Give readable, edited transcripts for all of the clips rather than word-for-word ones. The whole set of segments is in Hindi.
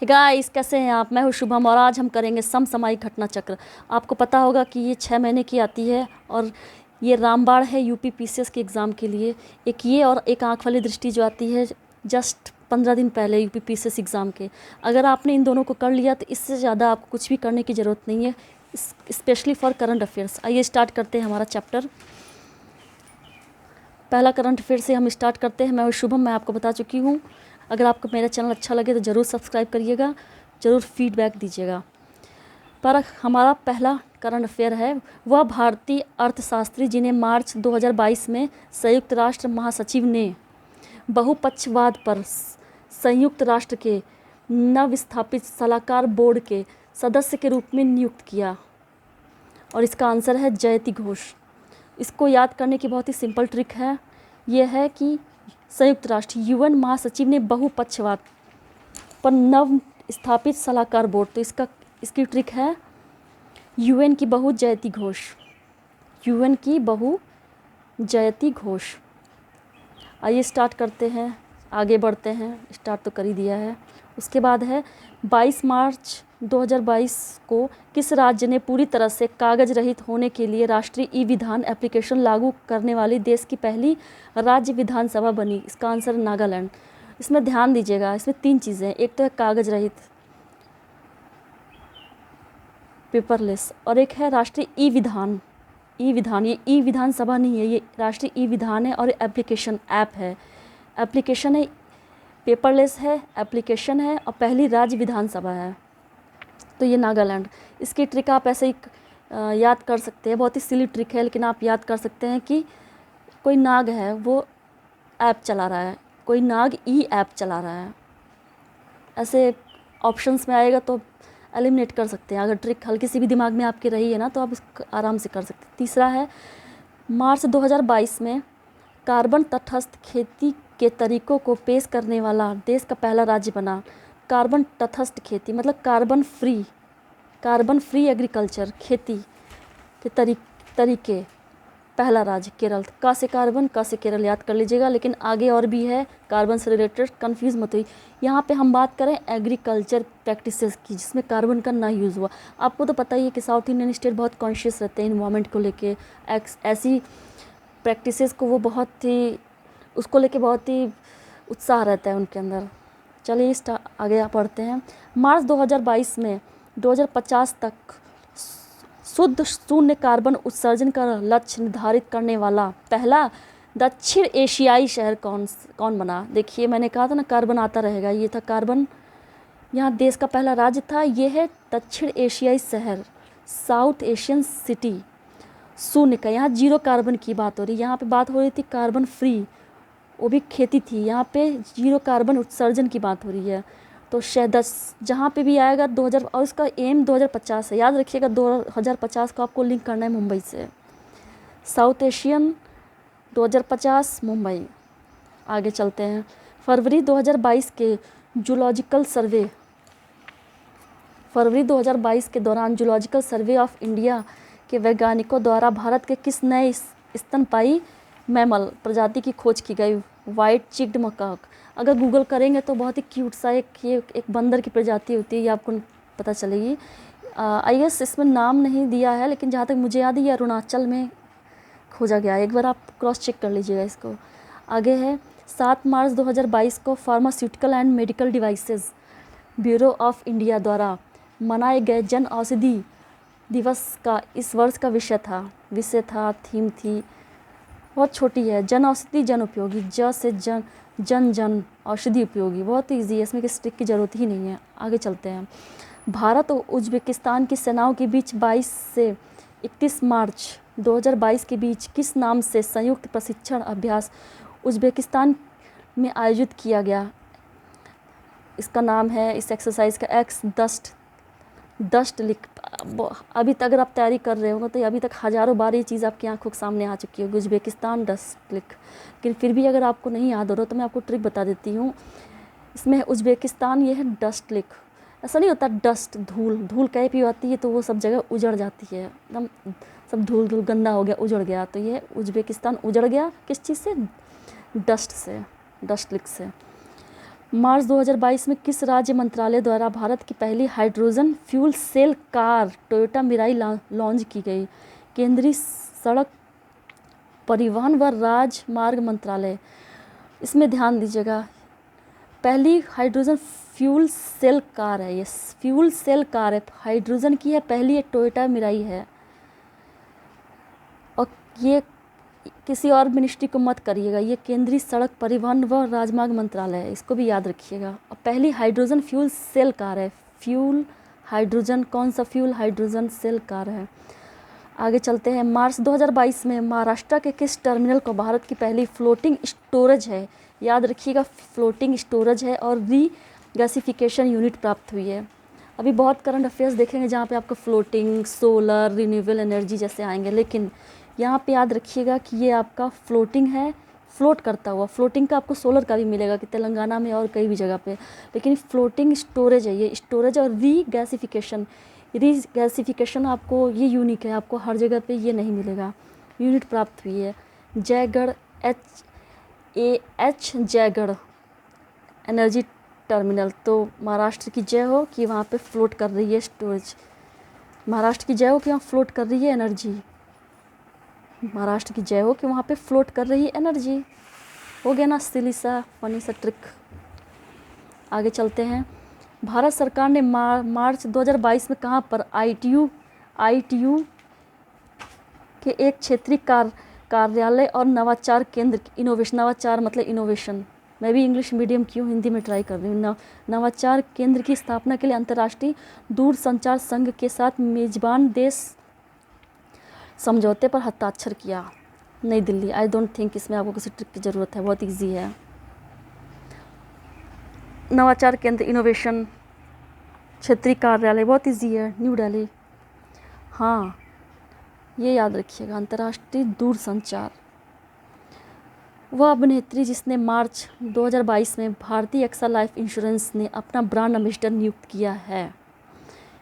हे गाइस, कैसे हैं आप? मैं हूँ शुभम और आज हम करेंगे समसामयिक घटना चक्र। आपको पता होगा कि ये 6 महीने की आती है और ये रामबाण है यूपी पीसीएस के एग्ज़ाम के लिए। एक ये और एक आँख वाली दृष्टि जो आती है जस्ट 15 दिन पहले यूपी पीसीएस एग्ज़ाम के। अगर आपने इन दोनों को कर लिया तो इससे ज़्यादा आपको कुछ भी करने की ज़रूरत नहीं है, स्पेशली फॉर करंट अफेयर्स। आइए स्टार्ट करते हैं हमारा चैप्टर। पहला करंट अफेयर से हम स्टार्ट करते हैं। मैं हूँ शुभम, मैं आपको बता चुकी हूँ। अगर आपको मेरा चैनल अच्छा लगे तो ज़रूर सब्सक्राइब करिएगा, ज़रूर फीडबैक दीजिएगा। पर हमारा पहला करंट अफेयर है वह भारतीय अर्थशास्त्री जिन्हें मार्च 2022 में संयुक्त राष्ट्र महासचिव ने बहुपक्षवाद पर संयुक्त राष्ट्र के नवस्थापित सलाहकार बोर्ड के सदस्य के रूप में नियुक्त किया। और इसका आंसर है जयति घोष। इसको याद करने की बहुत ही सिंपल ट्रिक है। यह है कि संयुक्त राष्ट्र यूएन महासचिव ने बहुपक्षवाद पर नव स्थापित सलाहकार बोर्ड, तो इसकी ट्रिक है यूएन की बहु जयति घोष। यूएन की बहु जयति घोष। आइए स्टार्ट करते हैं, आगे बढ़ते हैं। स्टार्ट तो कर ही दिया है। उसके बाद है 22 मार्च 2022 को किस राज्य ने पूरी तरह से कागज रहित होने के लिए राष्ट्रीय ई विधान एप्लीकेशन लागू करने वाली देश की पहली राज्य विधानसभा बनी? इसका आंसर नागालैंड। इसमें ध्यान दीजिएगा, इसमें 3 चीज़ें हैं। एक तो है कागज रहित, पेपरलेस, और एक है राष्ट्रीय ई विधान। ई विधान, ये ई विधानसभा नहीं है, ये राष्ट्रीय ई विधान है। और एप्लीकेशन ऐप है, एप्लीकेशन है, पेपरलेस है, एप्लीकेशन है, और पहली राज्य विधानसभा है। तो ये नागालैंड। इसकी ट्रिक आप ऐसे ही याद कर सकते हैं, बहुत ही सिली ट्रिक है, लेकिन आप याद कर सकते हैं कि कोई नाग है, वो ऐप चला रहा है, कोई नाग ई ऐप चला रहा है। ऐसे ऑप्शंस में आएगा तो एलिमिनेट कर सकते हैं। अगर ट्रिक हल्की सी भी दिमाग में आपके रही है ना, तो आप इसको आराम से कर सकते हैं। तीसरा है मार्च 2022 में कार्बन तटस्थ खेती के तरीकों को पेश करने वाला देश का पहला राज्य बना। कार्बन तटस्थ खेती मतलब कार्बन फ्री एग्रीकल्चर, खेती के तरीके, पहला राज्य केरल। का से कार्बन, का से केरल याद कर लीजिएगा। लेकिन आगे और भी है कार्बन से रिलेटेड, कंफ्यूज मत हुई। यहाँ पे हम बात करें एग्रीकल्चर प्रैक्टिसेस की जिसमें कार्बन का ना यूज़ हुआ। आपको तो पता ही है कि साउथ इंडियन स्टेट बहुत कॉन्शियस रहते हैं इन्वायरमेंट को लेके। ऐसी प्रैक्टिसेस को वो बहुत ही, उसको लेके बहुत ही उत्साह रहता है उनके अंदर। चलिए आगे पढ़ते हैं। मार्च 2022 में 2050 तक शुद्ध शून्य कार्बन उत्सर्जन का लक्ष्य निर्धारित करने वाला पहला दक्षिण एशियाई शहर कौन बना? देखिए, मैंने कहा था ना कार्बन आता रहेगा। ये था कार्बन, यहाँ देश का पहला राज्य था। ये है दक्षिण एशियाई शहर, साउथ एशियन सिटी, शून्य का। यहाँ 0 कार्बन की बात हो रही। यहाँ पे बात हो रही थी कार्बन फ्री, वो भी खेती थी। यहाँ पे 0 कार्बन उत्सर्जन की बात हो रही है। तो शायद 10 जहाँ पे भी आएगा 2000, और इसका एम 2050 है। याद रखिएगा 2050 को आपको लिंक करना है मुंबई से। South Asian 2050 Mumbai. आगे चलते हैं। फरवरी 2022 के जूलॉजिकल के दौरान जूलॉजिकल सर्वे ऑफ इंडिया के वैज्ञानिकों द्वारा भारत के किस नए स्तनपायी मैमल प्रजाति की खोज की गई? White cheeked macaque. अगर गूगल करेंगे तो बहुत ही क्यूट सा एक बंदर की प्रजाति होती है, ये आपको पता चलेगी। आई गेस इसमें नाम नहीं दिया है, लेकिन जहाँ तक मुझे याद है ये अरुणाचल में खोजा गया है। एक बार आप क्रॉस चेक कर लीजिएगा इसको। आगे है 7 मार्च 2022 को pharmaceutical and medical devices bureau of India द्वारा मनाए गए जन औषधि दिवस का इस वर्ष का विषय था, थीम थी, बहुत छोटी है। जन औषधि जन उपयोगी, ज से जन औषधि उपयोगी। बहुत ईजी है, इसमें किसी ट्रिक की ज़रूरत ही नहीं है। आगे चलते हैं। भारत और उज्बेकिस्तान की सेनाओं के बीच 22 से 31 मार्च 2022 के बीच किस नाम से संयुक्त प्रशिक्षण अभ्यास उज्बेकिस्तान में आयोजित किया गया? इसका नाम है, इस एक्सरसाइज का डस्ट लिख। अभी तक अगर आप तैयारी कर रहे होंगे तो अभी तक हज़ारों बार ये चीज़ आपकी आंखों के सामने आ चुकी होगी, उज्बेकिस्तान डस्ट लिख। लेकिन फिर भी अगर आपको नहीं याद हो रहा तो मैं आपको ट्रिक बता देती हूँ। इसमें उज्बेकिस्तान, ये है डस्ट लिख। ऐसा नहीं होता डस्ट, धूल कहीं भी आती है तो वो सब जगह उजड़ जाती है, एकदम सब धूल गंदा हो गया, उजड़ गया। तो ये उज्बेकिस्तान उजड़ गया किस चीज़ से? डस्ट से, डस्ट लिख से। मार्च 2022 में किस राज्य मंत्रालय द्वारा भारत की पहली hydrogen fuel cell car Toyota Mirai launch की गई? केंद्रीय सड़क परिवहन व राजमार्ग मंत्रालय। इसमें ध्यान दीजिएगा, पहली हाइड्रोजन फ्यूल सेल कार है, ये फ्यूल सेल कार है, हाइड्रोजन की है, पहली ये टोयोटा मिराई है। और ये किसी और मिनिस्ट्री को मत करिएगा, ये केंद्रीय सड़क परिवहन व राजमार्ग मंत्रालय है, इसको भी याद रखिएगा। और पहली हाइड्रोजन फ्यूल सेल कार है, फ्यूल हाइड्रोजन, कौन सा फ्यूल? हाइड्रोजन सेल कार है। आगे चलते हैं। मार्च 2022 में महाराष्ट्र के किस टर्मिनल को भारत की पहली फ्लोटिंग स्टोरेज है? याद रखिएगा, फ्लोटिंग स्टोरेज है और रीगैसिफिकेशन यूनिट प्राप्त हुई है। अभी बहुत करंट अफेयर्स देखेंगे जहाँ पे आपको फ्लोटिंग, सोलर, रिन्यूएबल एनर्जी जैसे आएंगे, लेकिन यहाँ पे याद रखिएगा कि ये आपका फ्लोटिंग है, फ्लोट करता हुआ। फ्लोटिंग का आपको सोलर का भी मिलेगा कि तेलंगाना में और कई भी जगह पे, लेकिन फ्लोटिंग स्टोरेज है ये, स्टोरेज। और रीगैसिफिकेशन आपको ये यूनिक है, आपको हर जगह पे ये नहीं मिलेगा। यूनिट प्राप्त हुई है Jaigarh H Jaigarh energy terminal. तो महाराष्ट्र की जय हो कि वहाँ पे फ्लोट कर रही है स्टोरेज, महाराष्ट्र की जय हो कि वहाँ फ्लोट कर रही है एनर्जी, महाराष्ट्र की जय हो कि वहाँ पे फ्लोट कर रही है एनर्जी। हो गया ना सिली सा फनी सा ट्रिक। आगे चलते हैं। भारत सरकार ने मार्च 2022 में कहाँ पर ITU के एक क्षेत्रीय कार्यालय और नवाचार केंद्र, इनोवेशन, नवाचार मतलब इनोवेशन, मैं भी इंग्लिश मीडियम की हूँ, हिंदी में ट्राई कर रही हूँ। नवाचार केंद्र की स्थापना के लिए अंतर्राष्ट्रीय दूरसंचार संघ के साथ मेजबान देश समझौते पर हस्ताक्षर किया। नई दिल्ली। आई डोंट थिंक इसमें आपको किसी ट्रिक की ज़रूरत है, बहुत इजी है। नवाचार केंद्र, इनोवेशन, क्षेत्रीय कार्यालय, बहुत इजी है, न्यू दिल्ली। हाँ, ये याद रखिएगा, अंतर्राष्ट्रीय दूरसंचार। वह अभिनेत्री जिसने मार्च 2022 में भारतीय एक्सा लाइफ इंश्योरेंस ने अपना ब्रांड एम्बेसडर नियुक्त किया है,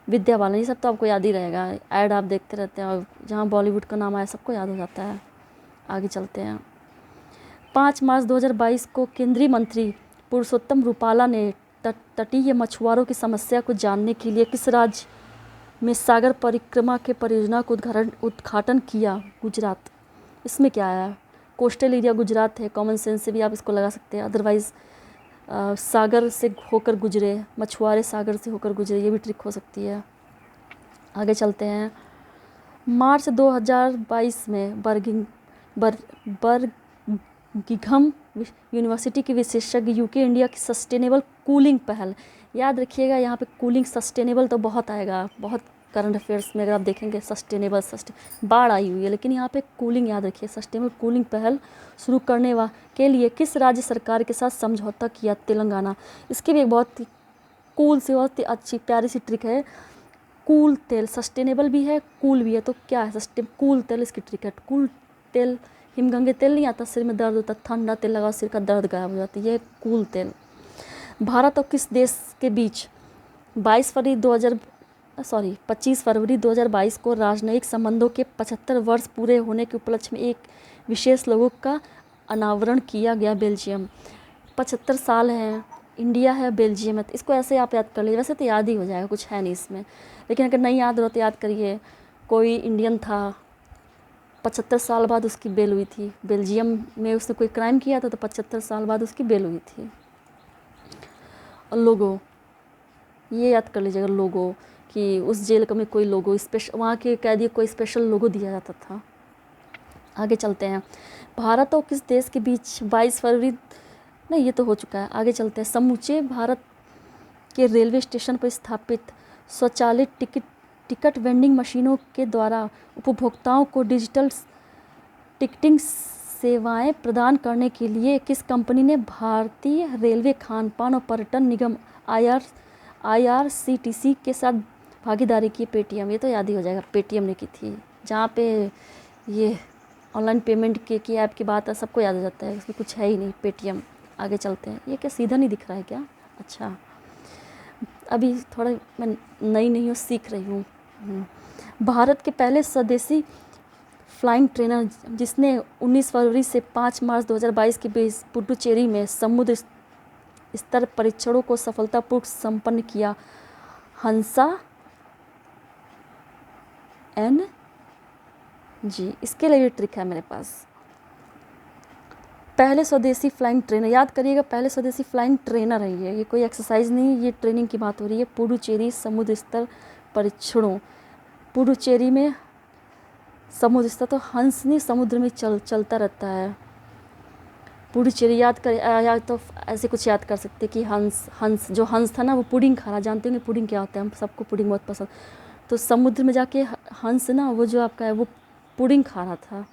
विद्या बालन। ये सब तो आपको याद ही रहेगा, ऐड आप देखते रहते हैं और जहाँ बॉलीवुड का नाम आया सबको याद हो जाता है। आगे चलते हैं। 5 मार्च 2022 को केंद्रीय मंत्री पुरुषोत्तम रूपाला ने तटीय मछुआरों की समस्या को जानने के लिए किस राज्य में सागर परिक्रमा के परियोजना को उद्घाटन किया? गुजरात। इसमें क्या है? कोस्टल एरिया गुजरात है, कॉमन सेंस से भी आप इसको लगा सकते हैं। अदरवाइज़ सागर से होकर गुजरे, मछुआरे सागर से होकर गुजरे, ये भी ट्रिक हो सकती है। आगे चलते हैं। मार्च 2022 में बर्मिंघम यूनिवर्सिटी के विशेषज्ञ यूके इंडिया की सस्टेनेबल कूलिंग पहल। याद रखिएगा, यहाँ पे कूलिंग, सस्टेनेबल तो बहुत आएगा, बहुत करंट अफेयर्स में अगर आप देखेंगे सस्टेनेबल, बाढ़ आई हुई है, लेकिन यहाँ पे कूलिंग याद रखिए। सस्टेनेबल कूलिंग पहल शुरू करने के लिए किस राज्य सरकार के साथ समझौता किया? तेलंगाना। इसकी भी एक बहुत ही कूल सी, बहुत ही अच्छी प्यारी सी ट्रिक है। कूल तेल, सस्टेनेबल भी है, कूल भी है, तो क्या है? कूल तेल इसकी ट्रिक है। कूल तेल, हिमगंगे तेल नहीं आता, सिर में दर्द होता, ठंडा तेल लगाओ, सिर का दर्द गायब हो जाती है, ये कूल तेल। भारत और किस देश के बीच 25 फरवरी 2022 को राजनयिक संबंधों के 75 वर्ष पूरे होने के उपलक्ष्य में एक विशेष लोगो का अनावरण किया गया? बेल्जियम। 75 साल हैं, इंडिया है, बेल्जियम है, तो इसको ऐसे आप याद कर लीजिए। वैसे तो याद ही हो जाएगा, कुछ है नहीं इसमें, लेकिन अगर नहीं याद हो तो याद करिए। कोई इंडियन था, 75 साल बाद उसकी बेल हुई थी, बेल्जियम में उसने कोई क्राइम किया था तो 75 साल बाद उसकी बेल हुई थी। और लोगो, ये याद कर लीजिएगा, लोगो, कि उस जेल में कोई लोगो स्पेशल, वहाँ के कैदी कोई स्पेशल लोगो दिया जाता था। आगे चलते हैं। भारत और किस देश के बीच 22 फरवरी, नहीं ये तो हो चुका है। आगे चलते हैं। समूचे भारत के रेलवे स्टेशन पर स्थापित स्वचालित टिकट वेंडिंग मशीनों के द्वारा उपभोक्ताओं को डिजिटल टिकटिंग सेवाएं प्रदान करने के लिए किस कंपनी ने भारतीय रेलवे खानपान और पर्यटन निगम IRCTC के साथ भागीदारी की? पेटीएम। ये तो याद ही हो जाएगा, पेटीएम ने की थी। जहाँ पे ये ऑनलाइन पेमेंट की ऐप की बात है, सबको याद हो जाता है, इसमें कुछ है ही नहीं, पेटीएम। आगे चलते हैं। ये क्या सीधा नहीं दिख रहा है क्या? अच्छा, अभी थोड़ा मैं नई नहीं हूँ, सीख रही हूँ। भारत के पहले स्वदेशी फ्लाइंग ट्रेनर जिसने 19 फरवरी से 5 मार्च 2022 के बीच पुडुचेरी में समुद्र स्तर परीक्षणों को सफलतापूर्वक संपन्न किया? हंसा एन जी। इसके लिए ट्रिक है मेरे पास। पहले स्वदेशी फ्लाइंग ट्रेनर, याद करिएगा, पहले स्वदेशी फ्लाइंग ट्रेनर है ये कोई एक्सरसाइज नहीं, ये ट्रेनिंग की बात हो रही है। पुडुचेरी समुद्र स्तर परीक्षणों, पुडुचेरी में समुद्र स्तर तो हंस नहीं, समुद्र में चलता रहता है। पुडुचेरी याद कर, या तो ऐसे कुछ याद कर सकते कि हंस जो हंस था ना वो पुडिंग खा रहा, जानते होंगे पुडिंग क्या होता है, हम सबको पुडिंग बहुत पसंद। तो समुद्र में जाके हंस ना वो जो आपका है वो पुडिंग खा रहा था।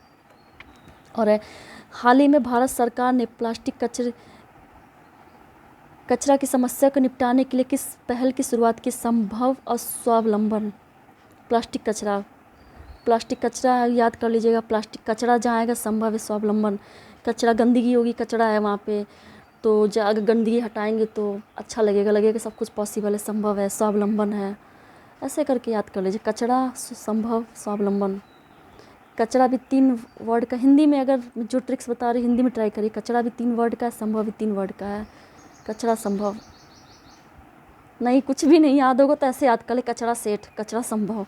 और हाल ही में भारत सरकार ने प्लास्टिक कचरा की समस्या को निपटाने के लिए किस पहल की शुरुआत की? संभव और स्वावलंबन। प्लास्टिक कचरा याद कर लीजिएगा, प्लास्टिक कचरा जहाँ आएगा संभव है स्वावलंबन। कचरा गंदगी होगी, कचरा है वहाँ पे, तो अगर गंदगी हटाएंगे तो अच्छा लगेगा सब कुछ पॉसिबल है, संभव है, स्वावलंबन है, ऐसे करके याद कर लीजिए। कचरा, संभव, स्वावलंबन। कचरा भी 3 वर्ड का, हिंदी में अगर जो ट्रिक्स बता रही हिंदी में ट्राई करिए। कचरा भी 3 वर्ड का है, संभव भी 3 वर्ड का है। कचरा, संभव नहीं, कुछ भी नहीं याद होगा तो ऐसे याद कर ले, कचरा सेठ, कचरा संभव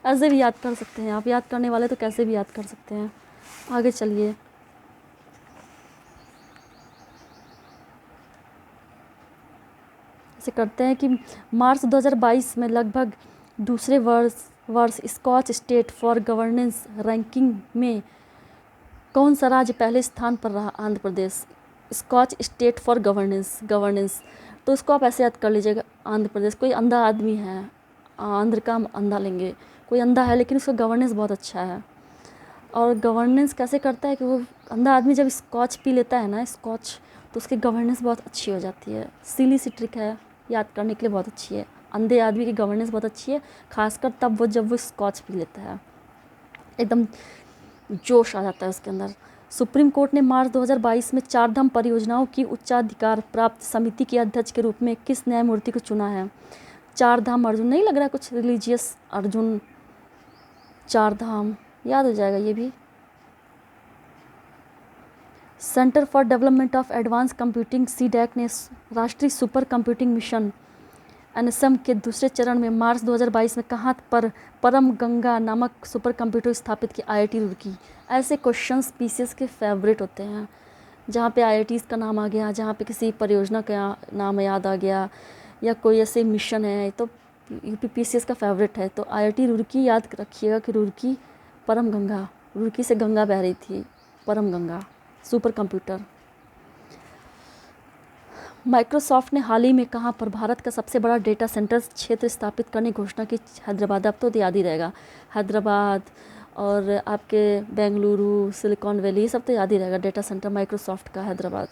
ऐसे भी याद कर सकते हैं आप, याद करने वाले तो कैसे भी याद कर सकते हैं। आगे चलिए। ऐसे करते हैं कि मार्च 2022 में लगभग दूसरे वर्ष Skoch state for governance ranking में कौन सा राज्य पहले स्थान पर रहा? Andhra Pradesh. Skoch state for governance तो इसको आप ऐसे याद कर लीजिएगा, आंध्र प्रदेश। कोई अंधा आदमी है, आंध्र का हम अंधा लेंगे, कोई अंधा है लेकिन उसका गवर्नेंस बहुत अच्छा है। और गवर्नेंस कैसे करता है कि वो अंधा आदमी जब स्कॉच पी लेता है ना, स्कॉच, तो उसकी गवर्नेंस बहुत अच्छी हो जाती है। सिली सी ट्रिक है, याद करने के लिए बहुत अच्छी है। अंधे आदमी की गवर्नेंस बहुत अच्छी है, खासकर तब जब वो स्कॉच पी लेता है, एकदम जोश आ जाता है उसके अंदर। सुप्रीम कोर्ट ने मार्च 2022 में 4 धाम परियोजनाओं की उच्चाधिकार प्राप्त समिति के अध्यक्ष के रूप में किस न्यायमूर्ति को चुना है? 4 धाम अर्जुन, नहीं लग रहा कुछ रिलीजियस अर्जुन, 4 धाम याद हो जाएगा ये भी। Centre for development of advance computing CDAC ने राष्ट्रीय सुपर कंप्यूटिंग मिशन एनएसएम के दूसरे चरण में मार्च 2022 में कहाँ पर परम गंगा नामक सुपर कंप्यूटर स्थापित की? आईआईटी रुड़की। ऐसे क्वेश्चंस पीसीएस के फेवरेट होते हैं, जहाँ पे आईआईटीज़ का नाम आ गया, जहाँ पे किसी परियोजना का नाम याद आ गया, या कोई ऐसे मिशन है, तो यूपी पीसीएस का फेवरेट है। तो आईआईटी रुड़की याद रखिएगा कि रुड़की परम गंगा, रुड़की से गंगा बह रही थी, परम गंगा सुपर कंप्यूटर। माइक्रोसॉफ्ट ने हाल ही में कहाँ पर भारत का सबसे बड़ा डेटा सेंटर क्षेत्र स्थापित करने की घोषणा की? हैदराबाद। अब तो याद ही रहेगा, हैदराबाद और आपके बेंगलुरु, सिलिकॉन वैली, ये सब तो याद ही रहेगा। डेटा सेंटर माइक्रोसॉफ्ट का हैदराबाद।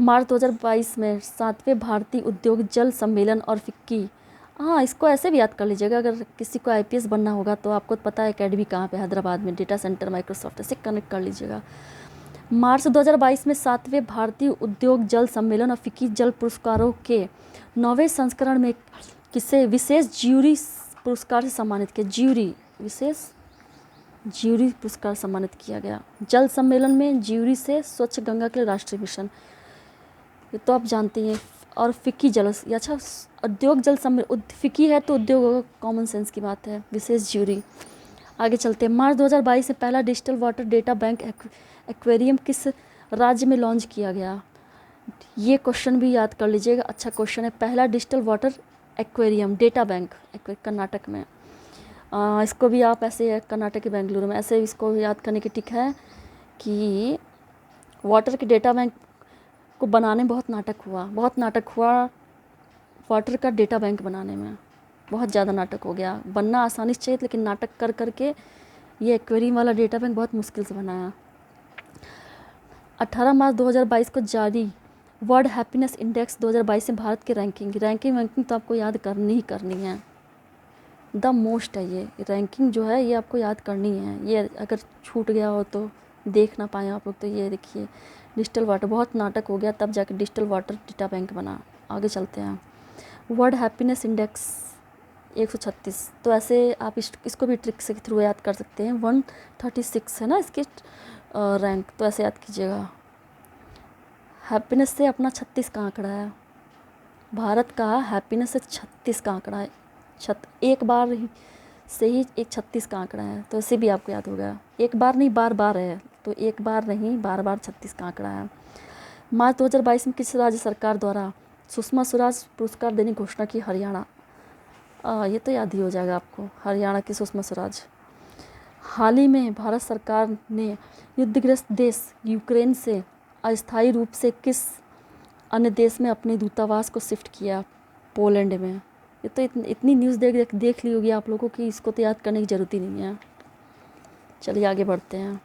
मार्च 2022 में 7वें भारतीय उद्योग जल सम्मेलन और फिक्की, हाँ इसको ऐसे भी याद कर लीजिएगा, अगर किसी को आईपीएस बनना होगा तो आपको पता है एकेडमी कहाँ पे, हैदराबाद में, डेटा सेंटर माइक्रोसॉफ्ट, ऐसे कनेक्ट कर लीजिएगा। मार्च 2022 में 7वें भारतीय उद्योग जल सम्मेलन और फिक्की जल पुरस्कारों के 9वें संस्करण में किसे विशेष ज्यूरी पुरस्कार से सम्मानित किया? विशेष ज्यूरी पुरस्कार सम्मानित किया गया। जल सम्मेलन में ज्यूरी से स्वच्छ गंगा के राष्ट्रीय मिशन, ये तो आप जानते हैं। और फिक्की जल, अच्छा उद्योग जल सम्मेलन, फिक्की है तो उद्योग होगा, कॉमन सेंस की बात है। विशेष ज्यूरी। आगे चलते हैं। मार्च 2022 से पहला digital water data bank aquarium किस राज्य में लॉन्च किया गया? ये क्वेश्चन भी याद कर लीजिएगा, अच्छा क्वेश्चन है। पहला digital water aquarium data bank Karnataka में। इसको भी आप ऐसे, कर्नाटक के बेंगलुरु में, ऐसे इसको याद करने की टिक है कि वाटर के डेटा बैंक को बनाने में बहुत नाटक हुआ वाटर का डेटा बैंक बनाने में, बहुत ज़्यादा नाटक हो गया। बनना आसानी से चाहिए, लेकिन नाटक कर करके ये एक्वेरियम वाला डेटा बैंक बहुत मुश्किल से बनाया। 18 मार्च 2022 को जारी वर्ल्ड हैप्पीनेस इंडेक्स 2022 में भारत की रैंकिंग तो आपको याद करनी है, द मोस्ट है ये रैंकिंग जो है, ये आपको याद करनी है। ये अगर छूट गया हो तो देख ना पाए आप लोग, तो ये देखिए डिजिटल वाटर, बहुत नाटक हो गया तब जाके डिजिटल वाटर डेटा बैंक बना। आगे चलते हैं। वर्ल्ड हैप्पीनेस इंडेक्स 136, तो ऐसे आप इसको भी ट्रिक से थ्रू याद कर सकते हैं। 136 है ना इसकी रैंक, तो ऐसे याद कीजिएगा। हैप्पीनेस से अपना 36 का आंकड़ा है। भारत का हैप्पीनेस से 36 का आंकड़ा है। एक बार से ही एक 36 का आंकड़ा है, तो इसे भी आपको याद होगा। एक बार नहीं, बार बार है, तो एक बार नहीं, बार बार 36 का आंकड़ा है। मार्च 2022 में किस राज्य सरकार द्वारा सुषमा स्वराज पुरस्कार देने की घोषणा की? हरियाणा। ये तो याद ही हो जाएगा आपको, हरियाणा की सुषमा स्वराज। हाल ही में भारत सरकार ने युद्धग्रस्त देश यूक्रेन से अस्थायी रूप से किस अन्य देश में अपने दूतावास को शिफ्ट किया? पोलैंड में। ये तो इतनी न्यूज़ देख ली होगी आप लोगों की, इसको तो याद करने की ज़रूरत ही नहीं है। चलिए आगे बढ़ते हैं।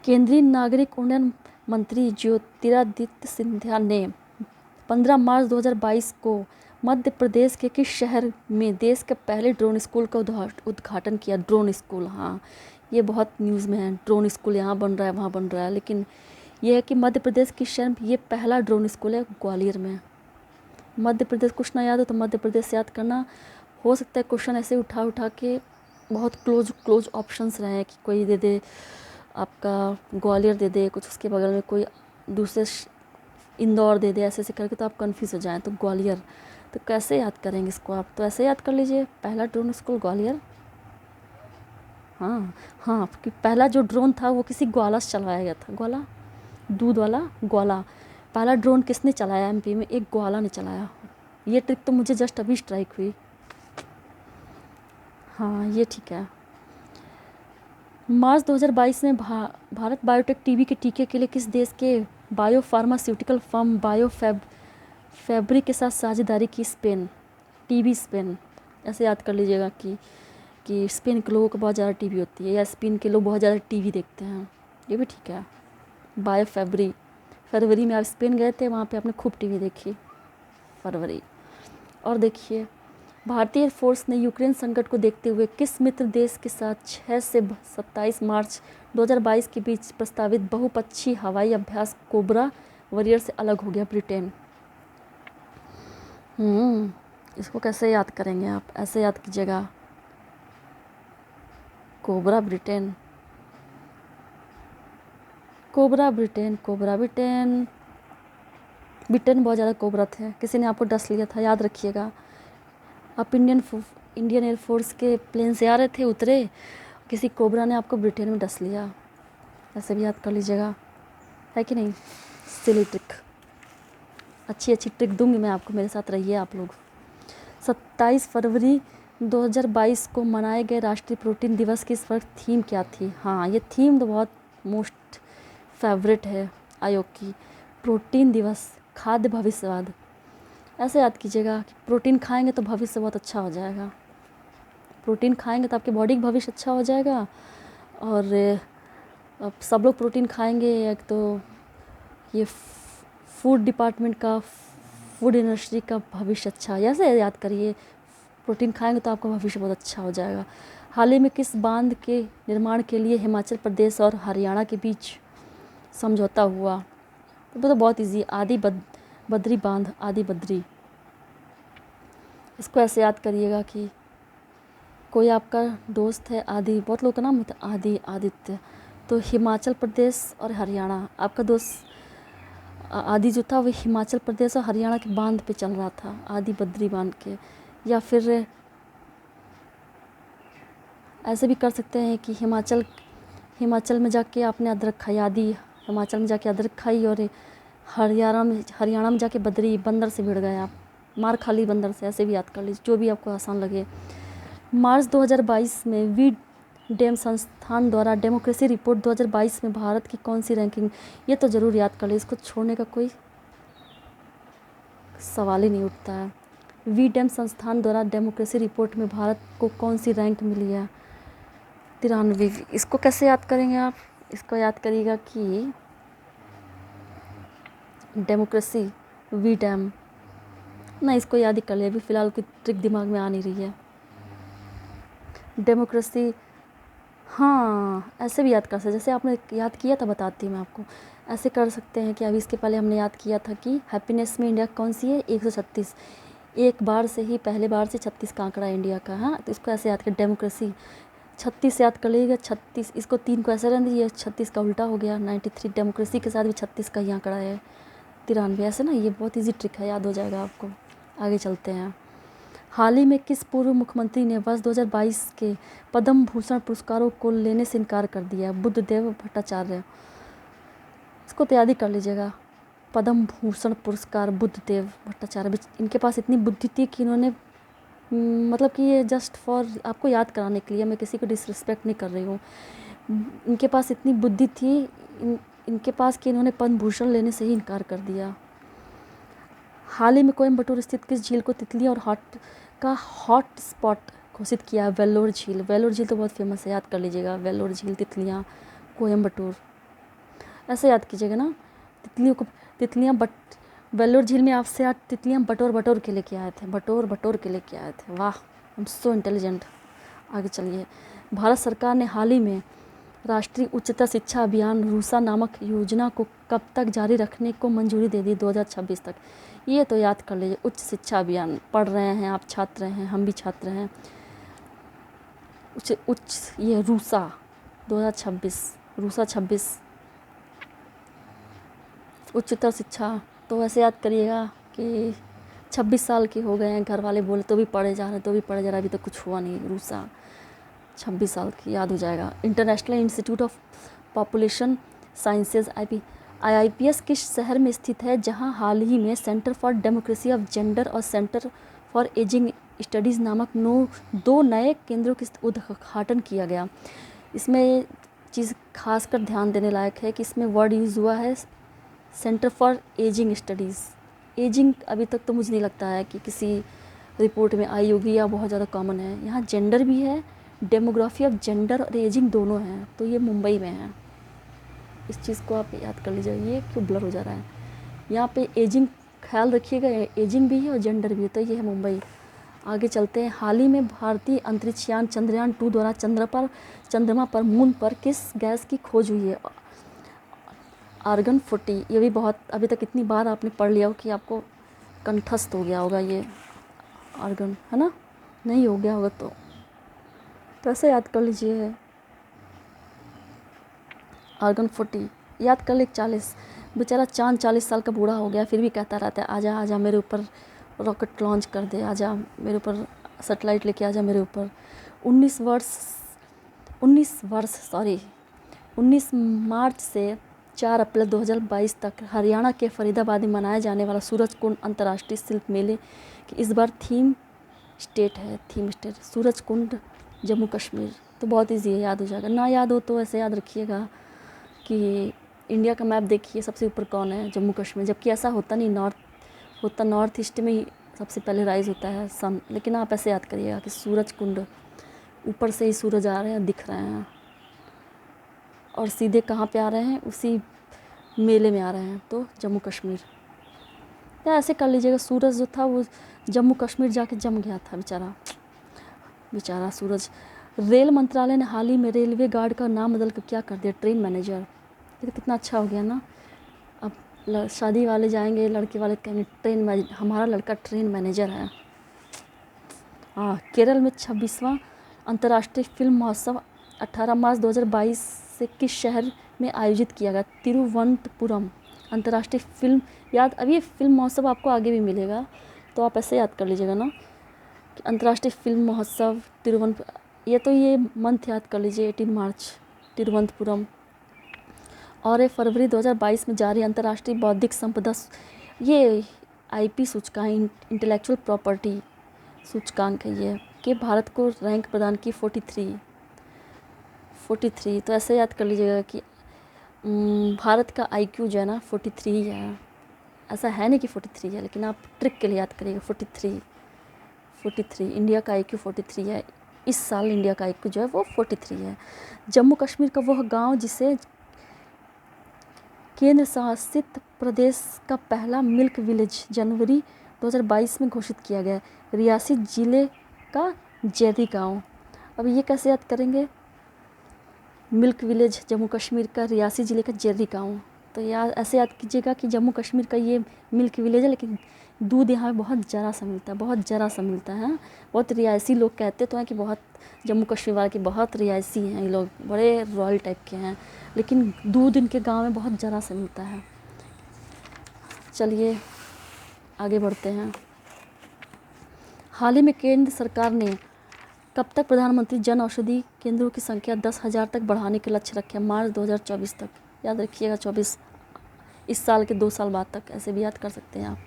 केंद्रीय नागरिक उड्डयन मंत्री ज्योतिरादित्य सिंधिया ने 15 मार्च 2022 को मध्य प्रदेश के किस शहर में देश के पहले ड्रोन स्कूल का उद्घाटन किया? ड्रोन स्कूल, हाँ ये बहुत न्यूज़ में है। ड्रोन स्कूल यहाँ बन रहा है, वहाँ बन रहा है, लेकिन यह है कि मध्य प्रदेश किस शहर में ये पहला ड्रोन स्कूल है? ग्वालियर में। मध्य प्रदेश कुछ ना याद हो तो मध्य प्रदेश याद करना। हो सकता है क्वेश्चन ऐसे उठा के बहुत क्लोज ऑप्शंस रहे हैं कि कोई दे दे आपका ग्वालियर, दे दे कुछ उसके बगल में कोई दूसरे इंदौर दे दे, ऐसे करके तो आप कन्फ्यूज़ हो जाएं। तो ग्वालियर, तो कैसे याद करेंगे इसको आप? तो ऐसे याद कर लीजिए, पहला ड्रोन स्कूल ग्वालियर। हाँ हाँ, कि पहला जो ड्रोन था वो किसी ग्वाला से चलवाया गया था। ग्वाला, दूध वाला ग्वाला। पहला ड्रोन किसने चलाया एमपी में? एक ग्वाला ने चलाया। ये ट्रिक तो मुझे जस्ट अभी स्ट्राइक हुई। हाँ ये ठीक है। मार्च 2022 में भारत बायोटेक टीबी के टीके के लिए किस देश के बायोफार्मास्यूटिकल फर्म फैब्रिक के साथ साझेदारी की? स्पेन। टीबी स्पेन, ऐसे याद कर लीजिएगा कि स्पेन के लोगों को बहुत ज़्यादा टीबी होती है, या स्पेन के लोग बहुत ज़्यादा टीवी देखते हैं। ये भी ठीक है। फरवरी में आप स्पेन गए थे, वहाँ पे आपने खूब टीवी देखी, फरवरी। और देखिए, भारतीय एयरफोर्स ने यूक्रेन संकट को देखते हुए किस मित्र देश के साथ 6 से 27 मार्च 2022 के बीच प्रस्तावित बहुपक्षीय हवाई अभ्यास कोबरा वॉरियर से अलग हो गया? ब्रिटेन। इसको कैसे याद करेंगे आप? ऐसे याद कीजिएगा, cobra Britain, cobra Britain, cobra Britain. Britain बहुत ज़्यादा कोबरा थे, किसी ने आपको डस लिया था, याद रखिएगा। आप इंडियन एयरफोर्स के प्लेन से आ रहे थे, उतरे, किसी कोबरा ने आपको ब्रिटेन में डस लिया। ऐसे भी याद कर लीजिएगा, है कि नहीं? सिली ट्रिक, अच्छी ट्रिक दूंगी मैं आपको, मेरे साथ रहिए आप लोग। 27 फरवरी 2022 को मनाए गए राष्ट्रीय प्रोटीन दिवस की इस वक्त थीम क्या थी? हाँ ये थीम तो बहुत मोस्ट फेवरेट है आयोग की। प्रोटीन दिवस, खाद्य भविष्यवाद। ऐसे याद कीजिएगा कि प्रोटीन खाएंगे तो भविष्य बहुत अच्छा हो जाएगा। प्रोटीन खाएंगे तो आपकी बॉडी का भविष्य अच्छा हो जाएगा। और अब सब लोग प्रोटीन खाएंगे, एक तो ये फूड डिपार्टमेंट का, फूड इंडस्ट्री का भविष्य अच्छा। ऐसे याद करिए, प्रोटीन खाएंगे तो आपका भविष्य बहुत अच्छा हो जाएगा। हाल ही में किस बांध के निर्माण के लिए हिमाचल प्रदेश और हरियाणा के बीच समझौता हुआ? तो बहुत इजी, आदि बद्री बांध, आदि बद्री। इसको ऐसे याद करिएगा कि कोई आपका दोस्त है आदि, बहुत लोग का नाम होता है आदि, आदित्य, तो हिमाचल प्रदेश और हरियाणा, आपका दोस्त आदि जो था वो हिमाचल प्रदेश और हरियाणा के बांध पे चल रहा था, आदि बद्री बांध के। या फिर ऐसे भी कर सकते हैं कि हिमाचल में जाके आपने अदरक खाई, आदि हिमाचल में जाके अदरक खाई, और हरियाणा में जाके बंदर से भिड़ गए आप, मार खा ली बंदर से। ऐसे भी याद कर लीजिए, जो भी आपको आसान लगे। मार्च 2022 में वी डेम संस्थान द्वारा डेमोक्रेसी रिपोर्ट 2022 में भारत की कौन सी रैंकिंग? ये तो ज़रूर याद कर लीजिए, इसको छोड़ने का कोई सवाल ही नहीं उठता है। वी डेम संस्थान द्वारा डेमोक्रेसी रिपोर्ट में भारत को कौन सी रैंक मिली है? 93। इसको कैसे याद करेंगे आप? इसको याद करिएगा कि डेमोक्रेसी, वी डैम ना, इसको याद ही कर लिया, अभी फ़िलहाल कोई ट्रिक दिमाग में आ नहीं रही है। डेमोक्रेसी, हाँ ऐसे भी याद कर सकते, जैसे आपने याद किया था, बताती हूँ मैं आपको। ऐसे कर सकते हैं कि अभी इसके पहले हमने याद किया था कि हैप्पीनेस में इंडिया कौन सी है? 136। एक बार से ही, पहले बार से 36 का आंकड़ा इंडिया का। हाँ तो इसको ऐसे याद कर, डेमोक्रेसी 36 याद कर लीजिएगा, 36, इसको 3 को ऐसे रहने दीजिए, 36 का उल्टा हो गया 93। डेमोक्रेसी के साथ भी 36 का ही आंकड़ा है, 93 ऐसे ना। ये बहुत इजी ट्रिक है, याद हो जाएगा आपको। आगे चलते हैं। हाल ही में किस पूर्व मुख्यमंत्री ने वर्ष 2022 के पद्म भूषण पुरस्कारों को लेने से इनकार कर दिया? बुद्धदेव भट्टाचार्य। इसको तैयारी कर लीजिएगा, पद्म भूषण पुरस्कार बुद्धदेव भट्टाचार्य। इनके पास इतनी बुद्धि थी कि इन्होंने मतलब कि ये जस्ट फॉर आपको याद कराने के लिए, मैं किसी को डिसरिस्पेक्ट नहीं कर रही हूँ। इनके पास इतनी बुद्धि थी इनके पास कि इन्होंने पद्म भूषण लेने से ही इनकार कर दिया। हाल ही में कोयम्बटूर स्थित किस झील को तितलियाँ और हॉट स्पॉट घोषित किया है? वेल्लोर झील। वेल्लोर झील तो बहुत फेमस है, याद कर लीजिएगा। वेल्लोर झील, तितलियाँ, कोयम्बटूर, ऐसे याद कीजिएगा ना। तितलियाँ वेल्लोर झील में आपसे आज तितलियाँ बटोर के लेके आए थे, बटोर के लेके आए थे। वाह, आई एम सो इंटेलिजेंट। आगे चलिए। भारत सरकार ने हाल ही में राष्ट्रीय उच्चतर शिक्षा अभियान रूसा नामक योजना को कब तक जारी रखने को मंजूरी दे दी? 2026 तक। ये तो याद कर लीजिए, उच्च शिक्षा अभियान पढ़ रहे हैं आप, छात्र हैं, हम भी छात्र हैं। ये रूसा 2026, रूसा 26 उच्चतर शिक्षा। तो वैसे याद करिएगा कि 26 साल के हो गए हैं, घर वाले बोले तो भी पढ़े जा रहे हैं, तो भी पढ़े जा रहे हैं, अभी तो कुछ हुआ नहीं। रूसा 26 साल की, याद हो जाएगा। International institute of population sciences IIPS किस शहर में स्थित है, जहां हाल ही में centre for democracy of gender और सेंटर फॉर एजिंग स्टडीज़ नामक 2 नए केंद्रों का उद्घाटन किया गया? इसमें चीज़ खासकर ध्यान देने लायक है कि इसमें वर्ड यूज़ हुआ है centre for ageing studies. Ageing अभी तक तो मुझे नहीं लगता है कि किसी रिपोर्ट में आई होगी, या बहुत ज़्यादा कॉमन है। यहाँ जेंडर भी है, डेमोग्राफी ऑफ जेंडर और एजिंग दोनों हैं, तो ये मुंबई में है। इस चीज़ को आप याद कर लीजिए। ये क्यों ब्लर हो जा रहा है? यहाँ पे एजिंग ख्याल रखिएगा, एजिंग भी है और जेंडर भी है, तो ये है मुंबई। आगे चलते हैं। हाल ही में भारतीय अंतरिक्ष यान चंद्रयान 2 द्वारा चंद्रमा पर मून पर किस गैस की खोज हुई है? आर्गन 40। ये भी बहुत, अभी तक इतनी बार आपने पढ़ लिया हो कि आपको कंठस्थ हो गया होगा ये आर्गन, है ना? नहीं हो गया होगा तो ऐसे याद कर लीजिए। आर्गन 40 याद कर ले। 40, बेचारा चांद 40 साल का बूढ़ा हो गया, फिर भी कहता रहता है आजा आजा मेरे ऊपर रॉकेट लॉन्च कर दे, आजा मेरे ऊपर सैटेलाइट लेके आजा मेरे ऊपर। 19 मार्च से 4 अप्रैल 2022 तक हरियाणा के फरीदाबाद में मनाए जाने वाला सूरजकुंड अंतर्राष्ट्रीय शिल्प मेले की इस बार थीम स्टेट सूरजकुंड जम्मू कश्मीर। तो बहुत ईजी है, याद हो जाएगा। ना याद हो तो ऐसे याद रखिएगा कि इंडिया का मैप देखिए, सबसे ऊपर कौन है? जम्मू कश्मीर। जबकि ऐसा होता नहीं, नॉर्थ ईस्ट में ही सबसे पहले राइज़ होता है सन। लेकिन आप ऐसे याद करिएगा कि सूरजकुंड, ऊपर से ही सूरज आ रहे हैं, दिख रहे हैं, और सीधे कहाँ पे आ रहे हैं? उसी मेले में आ रहे हैं, तो जम्मू कश्मीर। या ऐसे कर लीजिएगा, सूरज जो था वो जम्मू कश्मीर जाके जम गया था, बेचारा सूरज। रेल मंत्रालय ने हाल ही में रेलवे गार्ड का नाम बदल कर क्या कर दिया? Train manager. ये तो कितना अच्छा हो गया ना। अब शादी वाले जाएंगे, लड़के वाले कहेंगे हमारा लड़का ट्रेन मैनेजर है। हाँ, केरल में 26वां अंतर्राष्ट्रीय फिल्म महोत्सव 18 मार्च 2022 से किस शहर में आयोजित किया गया? तिरुवनंतपुरम अंतर्राष्ट्रीय फिल्म। याद, अब ये फिल्म महोत्सव आपको आगे भी मिलेगा, तो आप ऐसे याद कर लीजिएगा ना कि अंतर्राष्ट्रीय फिल्म महोत्सव ये तो ये मंथ याद कर लीजिए, 18 मार्च तिरुवनंतपुरम। और ये फरवरी 2022 में जारी अंतर्राष्ट्रीय बौद्धिक संपदा, ये IP सूचकांक, इंटेलेक्चुअल प्रॉपर्टी सूचकांक है ये, कि भारत को रैंक प्रदान की 43। तो ऐसे याद कर लीजिएगा कि भारत का IQ जो है ना 43 ही है। ऐसा है नहीं कि 43 है, लेकिन आप ट्रिक के लिए याद करिएगा 43। इंडिया का IQ 43 है। इस साल इंडिया का IQ जो है वो 43 है। जम्मू कश्मीर का वह गांव जिसे केंद्र शासित प्रदेश का पहला मिल्क विलेज जनवरी 2022 में घोषित किया गया, रियासी ज़िले का जैदी गांव। अब ये कैसे याद करेंगे? मिल्क विलेज जम्मू कश्मीर का, रियासी ज़िले का जैदी गांव। तो याद ऐसे याद कीजिएगा कि जम्मू कश्मीर का ये मिल्क विलेज है, लेकिन दूध यहाँ पे बहुत ज़रा सा मिलता है, बहुत ज़रा सा मिलता है। बहुत रियासी लोग कहते तो हैं कि बहुत जम्मू कश्मीर वाले के बहुत रियासी हैं ये लोग, बड़े रॉयल टाइप के हैं, लेकिन दूध इनके गांव में बहुत ज़रा सा मिलता है। चलिए आगे बढ़ते हैं। हाल ही में केंद्र सरकार ने कब तक प्रधानमंत्री जन औषधि केंद्रों की संख्या 10,000 तक बढ़ाने के लक्ष्य रखे? मार्च 2024 तक। याद रखिएगा 24, इस साल के 2 साल बाद तक, ऐसे भी याद कर सकते हैं आप।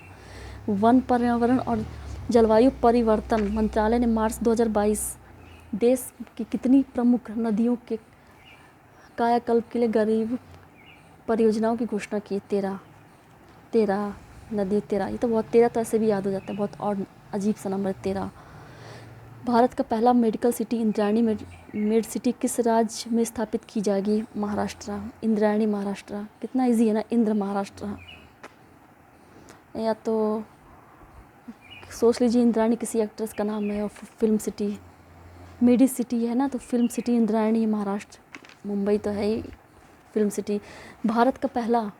वन, पर्यावरण और जलवायु परिवर्तन मंत्रालय ने मार्च 2022 देश की कितनी प्रमुख नदियों के कायाकल्प के लिए गरीब परियोजनाओं की घोषणा की? 13 नदी, 13। ये तो बहुत, 13 तो ऐसे भी याद हो जाता है, बहुत और अजीब सा नंबर 13। भारत का पहला medical city Indrayani made city किस राज्य में स्थापित की जाएगी? महाराष्ट्र। इंद्रायणी महाराष्ट्र, कितना इजी है ना, इंद्र महाराष्ट्र। या तो सोच लीजिए इंद्रायणी किसी एक्ट्रेस का नाम है, और फिल्म सिटी मेडी सिटी है ना, तो फिल्म सिटी इंद्रायणी महाराष्ट्र। मुंबई तो है ही फिल्म सिटी। भारत का पहला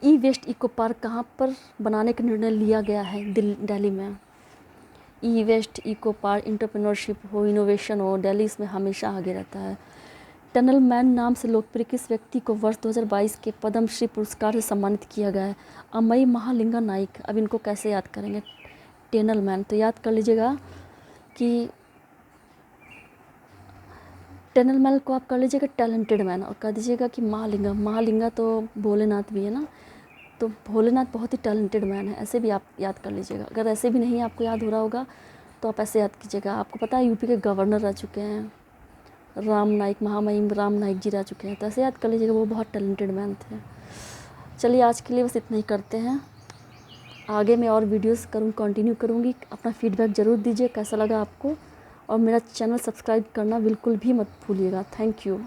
ई वेस्ट इको पार्क कहाँ पर बनाने का निर्णय लिया गया है? दिल्ली में। ई वेस्ट इको पार्क, एंटरप्रेन्योरशिप हो, इनोवेशन हो, दिल्ली इसमें हमेशा आगे रहता है। टनल मैन नाम से लोकप्रिय किस व्यक्ति को वर्ष 2022 के पद्मश्री पुरस्कार से सम्मानित किया गया है? अमई महालिंगा नाइक। अब इनको कैसे याद करेंगे? टनल मैन, तो याद कर लीजिएगा कि टनल मैन को आप कर लीजिएगा टैलेंटेड मैन, और कह दीजिएगा कि महालिंगा तो भोलेनाथ भी है ना, तो भोलेनाथ बहुत ही टैलेंटेड मैन है, ऐसे भी आप याद कर लीजिएगा। अगर ऐसे भी नहीं आपको याद हो रहा होगा तो आप ऐसे याद कीजिएगा। आपको पता है यूपी के गवर्नर रह चुके हैं राम नाइक, महामहिम राम नाइक जी रह चुके हैं, तो ऐसे याद कर लीजिएगा, वो बहुत टैलेंटेड मैन थे। चलिए आज के लिए बस इतना ही करते हैं, आगे मैं और वीडियोस कंटिन्यू करूँगी। अपना फीडबैक ज़रूर दीजिए कैसा लगा आपको, और मेरा चैनल सब्सक्राइब करना बिल्कुल भी मत भूलिएगा। Thank you.